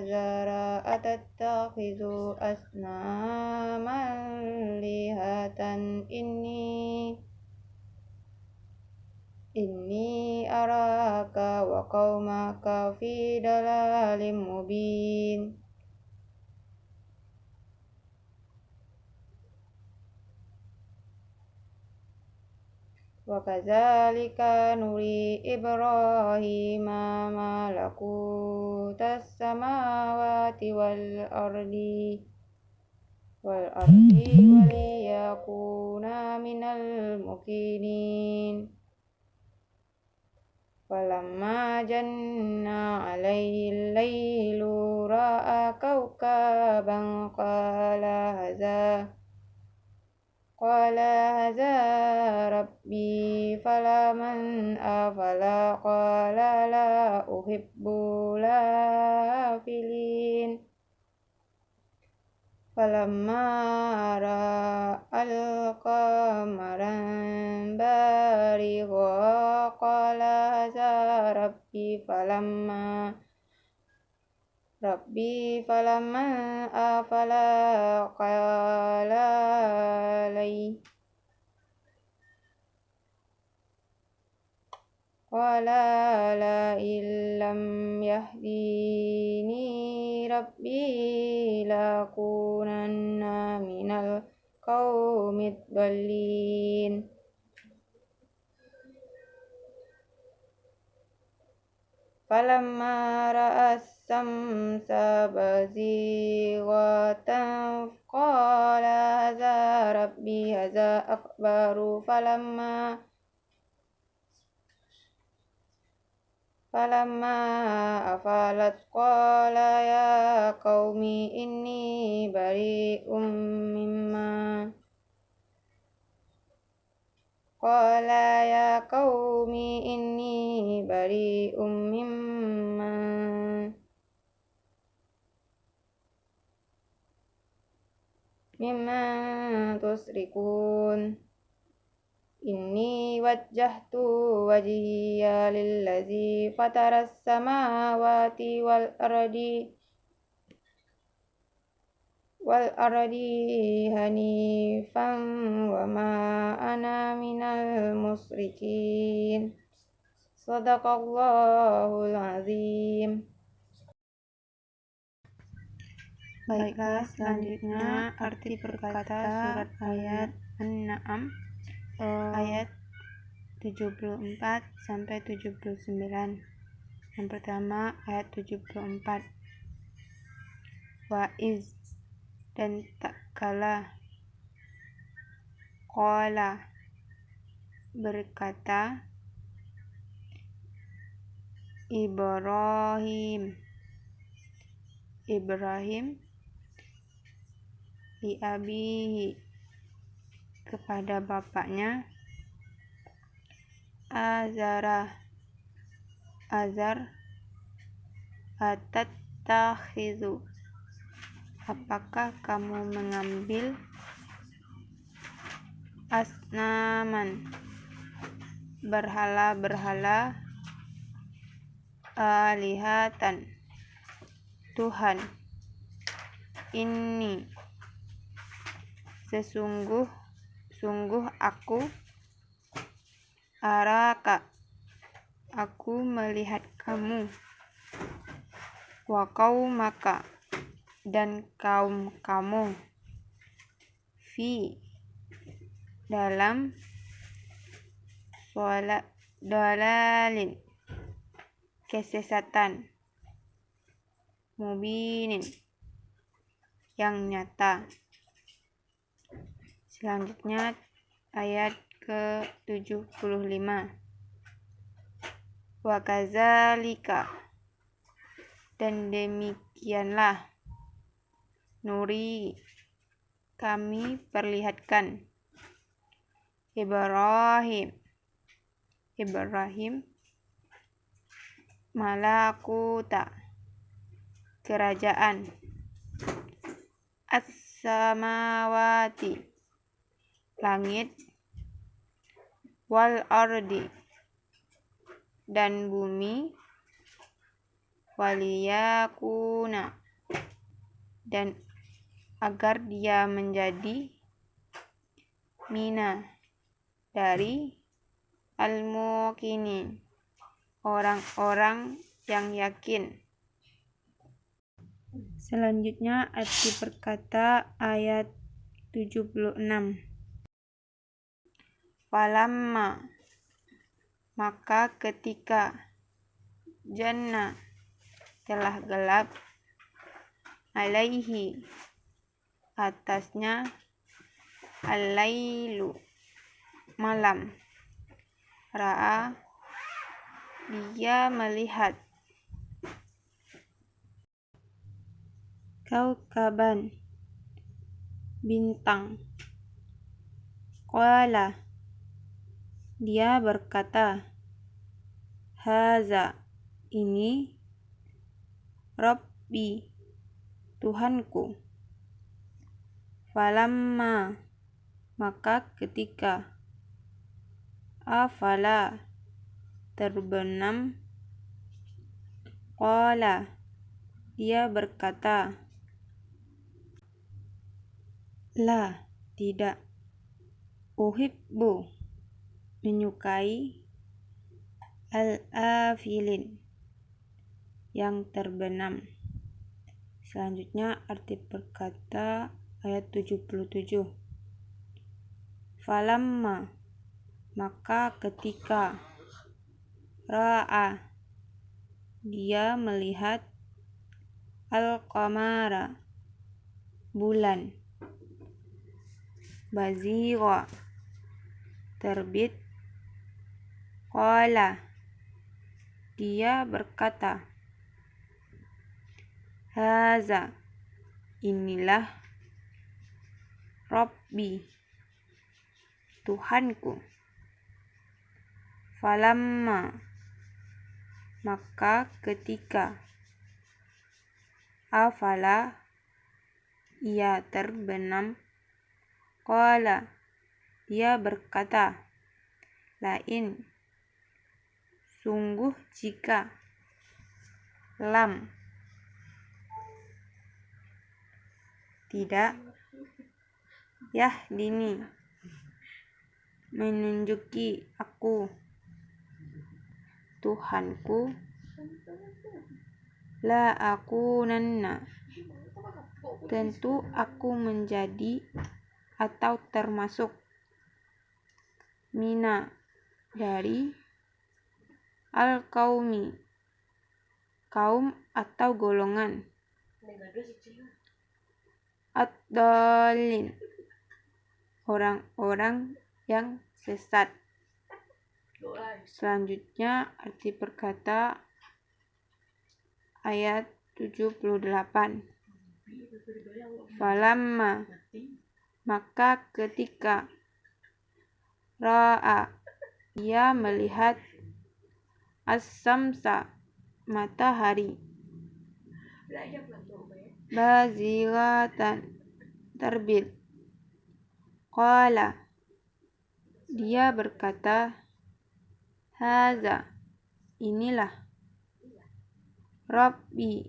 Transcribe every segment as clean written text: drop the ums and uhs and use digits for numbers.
azara atattakhidhu asnaman lihatan inni araka wa qaumaka fi dalalin mubin. Wa kadzalika nuri Ibrahima malakutas samawati wal ardi waliyakuna minal muqinin. Falamma janna alaihi laylu ra'a kawkaban qala hadza rabbi falaman afala qala la uhibbul afilin. Falamma ra'al qamaran barigha qala hadza rabbi falamma afala qala la illam yahdini rabbi lakunanna minal qaumid dhalin. Falamma ra'as samsa bazighatan qala hadza rabbi hadza akbaru. Falamma afalat qala ya qaumi inni bari'um mimma tusrikun. Inni wajjahtu wajhiya lillazi fataras samawati wal ardi hanifan wa ma ana minal musyrikin. Shadaqallahul azim. Baiklah, selanjutnya arti perkata surat ayat An-Na'am ayat 74 sampai 79. Yang pertama ayat 74. Wa'iz, dan tak kala, qala, berkata, Ibrahim li abihi, kepada bapaknya, Azar, atattakhidhu, apakah kamu mengambil, asnaman, berhala-berhala, alihatan, Tuhan, inni, sungguh aku, araka, aku melihat kamu, wa qaumaka, dan kaum kamu, fi, dalam, dalalin, kesesatan, mubinin, yang nyata. Selanjutnya ayat ke-75. Wa kadzalika, dan demikianlah, nuri, kami perlihatkan, Ibrahim, malakuta, kerajaan, as-samawati, langit, wal ardi, dan bumi, waliyakuna, dan agar dia menjadi mina, dari al-muqinin, orang-orang yang yakin. Selanjutnya arti perkata ayat 76. Falamma, maka ketika, janna, telah gelap, alaihi, atasnya, al-lailu, malam, ra'a, dia melihat, kaukaban, bintang, qala, dia berkata, haza, ini, Rabbi, Tuhanku. Falamma, maka ketika, afala, terbenam, qala, dia berkata, la, tidak, uhibbu, menyukai, al-afilin, yang terbenam. Selanjutnya arti perkata ayat 77. Falamma, maka ketika, ra'a, dia melihat, al-qamara, bulan, bazigha, terbit, qala, dia berkata, haza, inilah, Rabbi, Tuhanku. Falamma, maka ketika, afala, ia terbenam, qala, dia berkata, lain, sungguh jika, lam, tidak, yahdini, menunjuki aku, Tuhanku, la akunanna, tentu aku menjadi atau termasuk, mina, dari, al-qaumi, kaum atau golongan, ad-dallin, orang-orang yang sesat. Selanjutnya arti perkata ayat 78. Falamma, maka ketika, ra'a, dia melihat, as-samsa, matahari, bazighatan, terbit, qala, dia berkata, haza, inilah, Rabbi,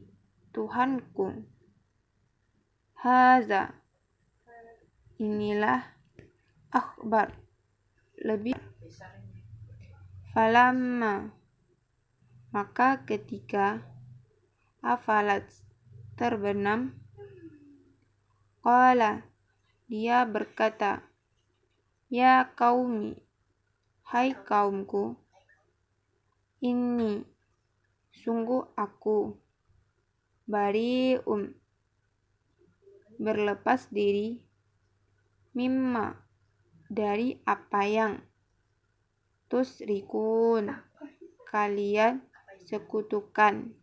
Tuhanku. Haza, inilah, akbar, lebih. Falamma, maka ketika, afalat, terbenam, qala, dia berkata, ya qaumi, hai kaumku, inni, sungguh aku, bari'um, berlepas diri, mimma, dari apa yang, tusyrikun, kalian sekutukan.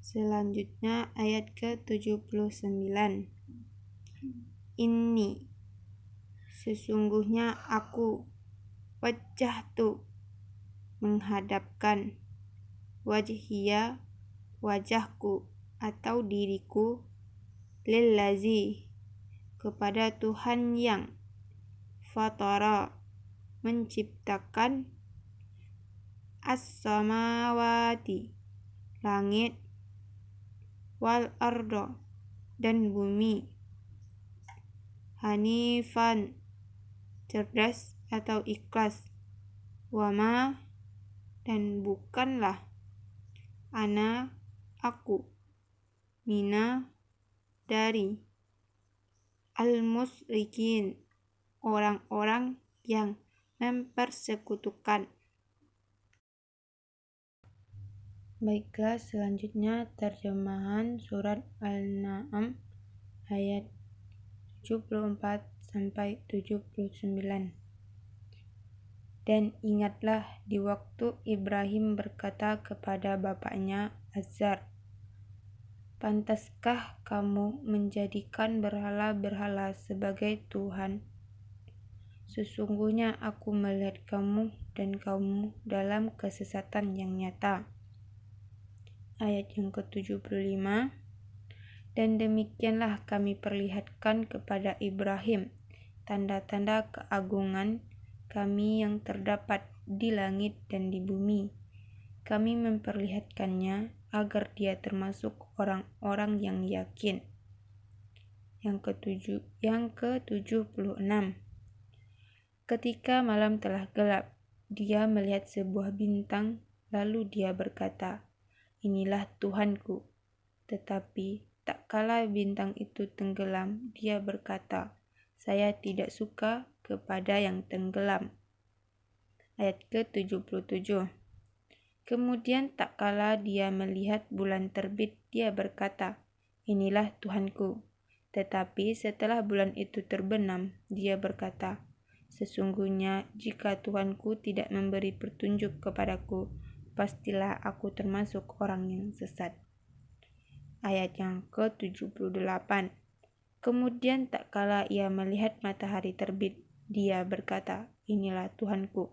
Selanjutnya ayat ke-79. Inni, sesungguhnya aku, wajjahtu, menghadapkan, wajhiya, wajahku atau diriku, lillazi, kepada Tuhan yang, fatara, menciptakan, as-samawati, langit, wal ardo, dan bumi, hanifan, cerdas atau ikhlas, wama, dan bukanlah, ana, aku, mina, dari, al-musyrikin, orang-orang yang mempersekutukan. Baiklah, selanjutnya terjemahan surat Al-Na'am ayat 74 sampai 79. Dan ingatlah di waktu Ibrahim berkata kepada bapaknya Azar, "Pantaskah kamu menjadikan berhala-berhala sebagai Tuhan? Sesungguhnya aku melihat kamu dan kaummu dalam kesesatan yang nyata." Ayat yang ke-75. Dan demikianlah kami perlihatkan kepada Ibrahim tanda-tanda keagungan kami yang terdapat di langit dan di bumi. Kami memperlihatkannya agar dia termasuk orang-orang yang yakin. Yang ke-76. Ketika malam telah gelap, dia melihat sebuah bintang, lalu dia berkata, "Inilah Tuhanku." Tetapi tak kala bintang itu tenggelam, dia berkata, "Saya tidak suka kepada yang tenggelam." Ayat ke-77. Kemudian tak kala dia melihat bulan terbit, dia berkata, "Inilah Tuhanku." Tetapi setelah bulan itu terbenam, dia berkata, "Sesungguhnya jika Tuhanku tidak memberi petunjuk kepadaku, pastilah aku termasuk orang yang sesat." Ayat yang ke-78. Kemudian tak kala ia melihat matahari terbit, dia berkata, "Inilah Tuhanku,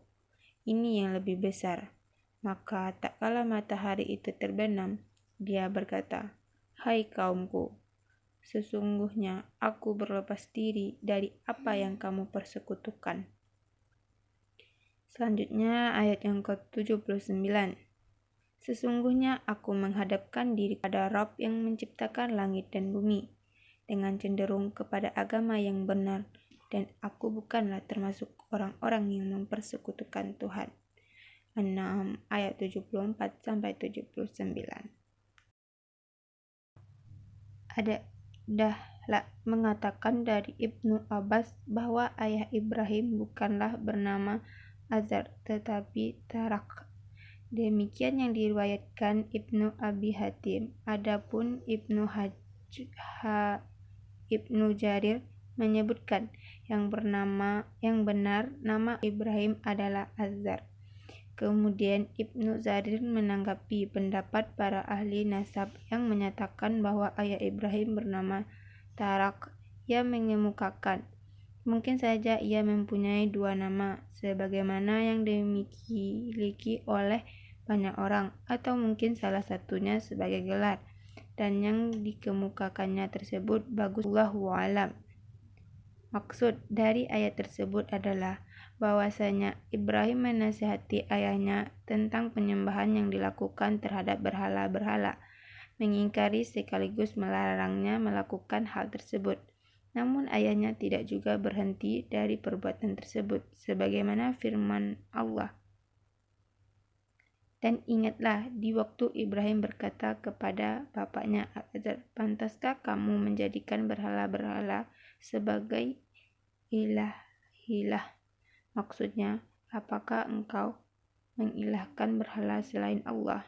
ini yang lebih besar." Maka tak kala matahari itu terbenam, dia berkata, "Hai kaumku, sesungguhnya aku berlepas diri dari apa yang kamu persekutukan." Selanjutnya ayat yang ke-79. Sesungguhnya aku menghadapkan diri pada Rabb yang menciptakan langit dan bumi, dengan cenderung kepada agama yang benar, dan aku bukanlah termasuk orang-orang yang mempersekutukan Tuhan. An-Na'am ayat 74 sampai 79. Ada Dahla mengatakan dari Ibnu Abbas bahwa ayah Ibrahim bukanlah bernama Azar tetapi Tarak. Demikian yang diriwayatkan Ibnu Abi Hatim. Adapun Ibnu Jarir menyebutkan yang benar nama Ibrahim adalah Azar. Kemudian Ibnu Jarir menanggapi pendapat para ahli nasab yang menyatakan bahwa ayah Ibrahim bernama Tarak. Ia mengemukakan, mungkin saja ia mempunyai dua nama, sebagaimana yang dimiliki oleh banyak orang, atau mungkin salah satunya sebagai gelar, dan yang dikemukakannya tersebut bagus, wallahu a'lam. Maksud dari ayat tersebut adalah bahwasanya Ibrahim menasihati ayahnya tentang penyembahan yang dilakukan terhadap berhala-berhala, mengingkari sekaligus melarangnya melakukan hal tersebut. Namun ayahnya tidak juga berhenti dari perbuatan tersebut, sebagaimana firman Allah. Dan ingatlah di waktu Ibrahim berkata kepada bapaknya Azar, "Pantaskah kamu menjadikan berhala-berhala sebagai ilah-ilah?" Maksudnya, apakah engkau mengilahkan berhala selain Allah?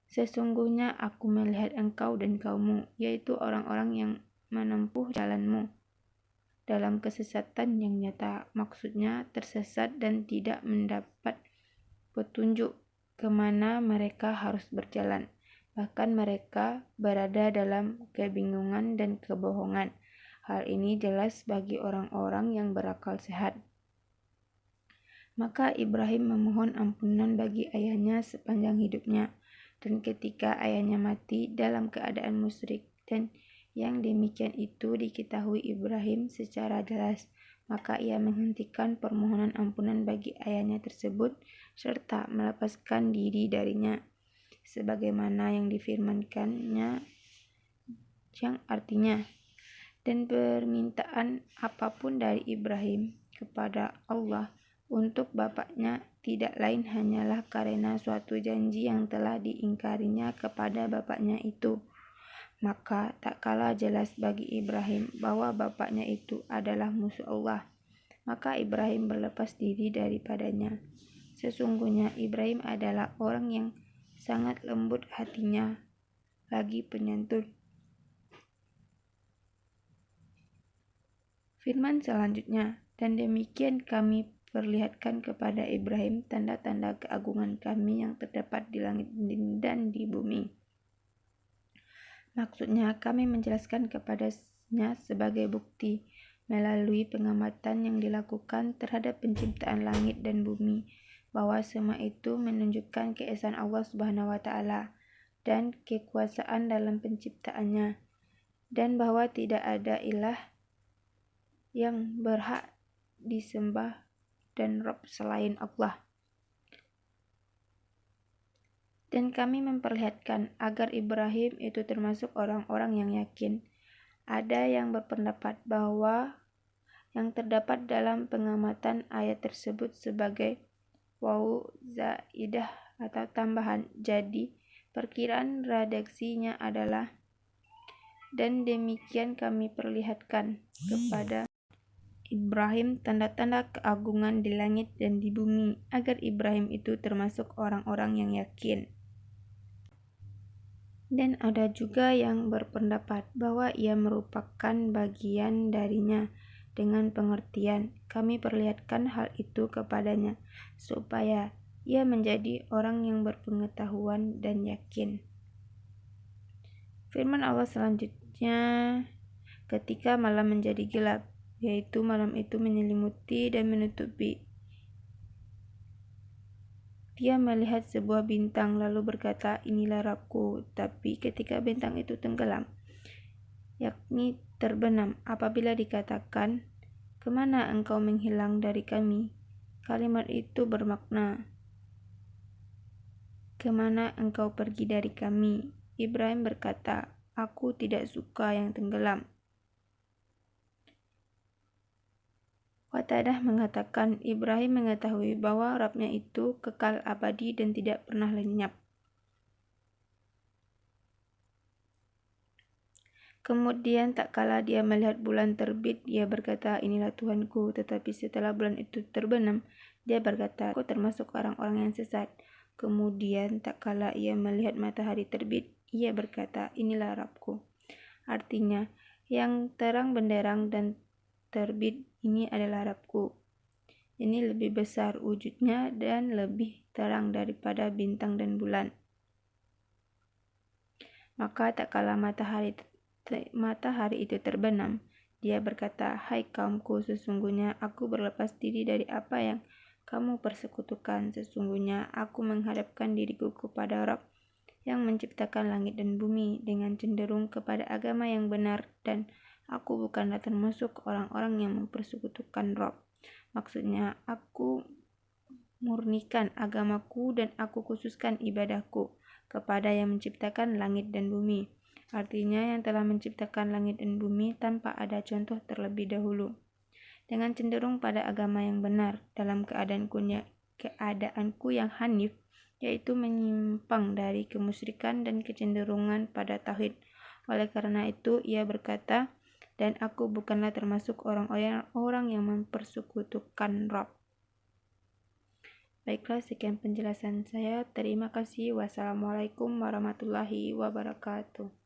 Sesungguhnya aku melihat engkau dan kaummu, yaitu orang-orang yang menempuh jalanmu, dalam kesesatan yang nyata. Maksudnya tersesat dan tidak mendapat petunjuk kemana mereka harus berjalan. Bahkan mereka berada dalam kebingungan dan kebohongan. Hal ini jelas bagi orang-orang yang berakal sehat. Maka Ibrahim memohon ampunan bagi ayahnya sepanjang hidupnya, dan ketika ayahnya mati dalam keadaan musyrik, dan yang demikian itu diketahui Ibrahim secara jelas, maka ia menghentikan permohonan ampunan bagi ayahnya tersebut serta melepaskan diri darinya, sebagaimana yang difirmankannya, yang artinya, dan permintaan apapun dari Ibrahim kepada Allah untuk bapaknya tidak lain hanyalah karena suatu janji yang telah diingkarinya kepada bapaknya itu. Maka tak kalah jelas bagi Ibrahim bahwa bapaknya itu adalah musuh Allah. Maka Ibrahim berlepas diri daripadanya. Sesungguhnya Ibrahim adalah orang yang sangat lembut hatinya, lagi penyantun. Firman selanjutnya, dan demikian kami perlihatkan kepada Ibrahim tanda-tanda keagungan kami yang terdapat di langit dan di bumi. Maksudnya kami menjelaskan kepadanya sebagai bukti melalui pengamatan yang dilakukan terhadap penciptaan langit dan bumi, bahwa semua itu menunjukkan keesaan Allah Subhanahu wa Ta'ala dan kekuasaan dalam penciptaannya, dan bahwa tidak ada ilah yang berhak disembah dan Rabb selain Allah. Dan kami memperlihatkan agar Ibrahim itu termasuk orang-orang yang yakin. Ada yang berpendapat bahwa yang terdapat dalam pengamatan ayat tersebut sebagai wawu zaidah atau tambahan. Jadi perkiraan redaksinya adalah, dan demikian kami perlihatkan kepada Ibrahim tanda-tanda keagungan di langit dan di bumi, agar Ibrahim itu termasuk orang-orang yang yakin. Dan ada juga yang berpendapat bahwa ia merupakan bagian darinya, dengan pengertian kami perlihatkan hal itu kepadanya, supaya ia menjadi orang yang berpengetahuan dan yakin. Firman Allah selanjutnya, ketika malam menjadi gelap, yaitu malam itu menyelimuti dan menutupi, dia melihat sebuah bintang lalu berkata, inilah Rabbku. Tapi ketika bintang itu tenggelam, yakni terbenam, apabila dikatakan, kemana engkau menghilang dari kami? Kalimat itu bermakna, kemana engkau pergi dari kami? Ibrahim berkata, aku tidak suka yang tenggelam. Qatadah mengatakan, Ibrahim mengetahui bahwa Rabb-nya itu kekal abadi dan tidak pernah lenyap. Kemudian tak kala dia melihat bulan terbit, dia berkata, inilah Tuhanku. Tetapi setelah bulan itu terbenam, dia berkata, aku termasuk orang-orang yang sesat. Kemudian tak kala ia melihat matahari terbit, ia berkata, inilah Rabbku. Artinya, yang terang benderang dan terbit ini adalah Rabbku. Ini lebih besar wujudnya dan lebih terang daripada bintang dan bulan. Maka tak kala matahari itu terbenam, dia berkata, hai kaumku, sesungguhnya aku berlepas diri dari apa yang kamu persekutukan. Sesungguhnya aku menghadapkan diriku kepada Rabb yang menciptakan langit dan bumi dengan cenderung kepada agama yang benar, dan aku bukanlah termasuk orang-orang yang mempersekutukan Rabb. Maksudnya, aku murnikan agamaku dan aku khususkan ibadahku kepada yang menciptakan langit dan bumi. Artinya yang telah menciptakan langit dan bumi tanpa ada contoh terlebih dahulu. Dengan cenderung pada agama yang benar dalam keadaanku yang hanif, yaitu menyimpang dari kemusyrikan dan kecenderungan pada tauhid. Oleh karena itu ia berkata, dan aku bukanlah termasuk orang-orang yang mempersekutukan Rabb. Baiklah, sekian penjelasan saya. Terima kasih. Wassalamualaikum warahmatullahi wabarakatuh.